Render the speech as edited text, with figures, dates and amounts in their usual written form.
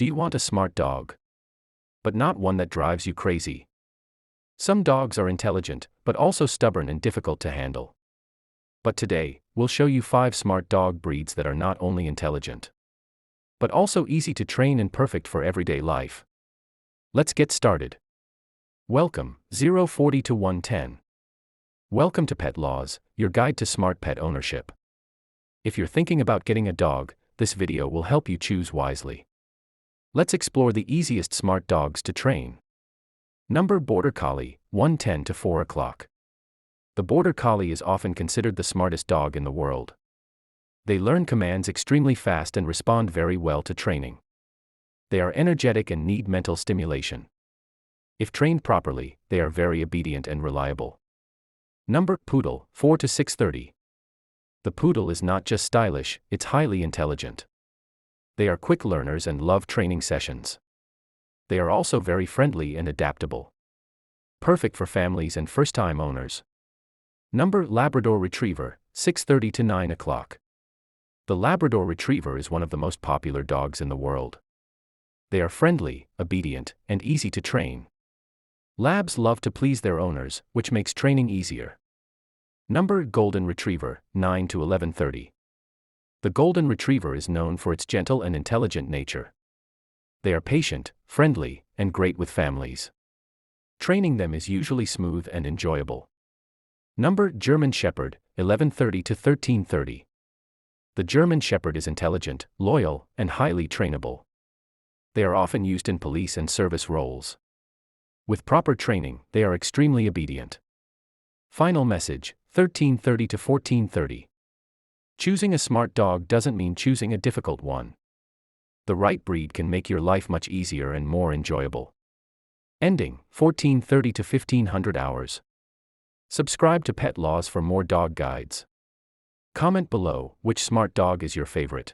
Do you want a smart dog? But not one that drives you crazy. Some dogs are intelligent, but also stubborn and difficult to handle. But today, we'll show you 5 smart dog breeds that are not only intelligent, but also easy to train and perfect for everyday life. Let's get started. Welcome, 040 to 110. Welcome to Pet Laws, your guide to smart pet ownership. If you're thinking about getting a dog, this video will help you choose wisely. Let's explore the easiest smart dogs to train. Number Border Collie, 110 to 4 o'clock. The Border Collie is often considered the smartest dog in the world. They learn commands extremely fast and respond very well to training. They are energetic and need mental stimulation. If trained properly, they are very obedient and reliable. Number Poodle, 4 to 6:30. The Poodle is not just stylish, it's highly intelligent. They are quick learners and love training sessions. They are also very friendly and adaptable. Perfect for families and first-time owners. Number Labrador Retriever, 6:30 to 9 o'clock. The Labrador Retriever is one of the most popular dogs in the world. They are friendly, obedient, and easy to train. Labs love to please their owners, which makes training easier. Number Golden Retriever, 9 to 11:30. The Golden Retriever is known for its gentle and intelligent nature. They are patient, friendly, and great with families. Training them is usually smooth and enjoyable. Number German Shepherd, 11:30 to 13:30. The German Shepherd is intelligent, loyal, and highly trainable. They are often used in police and service roles. With proper training, they are extremely obedient. Final message, 13:30 to 14:30. Choosing a smart dog doesn't mean choosing a difficult one. The right breed can make your life much easier and more enjoyable. Ending, 14:30 to 1500 hours. Subscribe to Pet Laws for more dog guides. Comment below which smart dog is your favorite.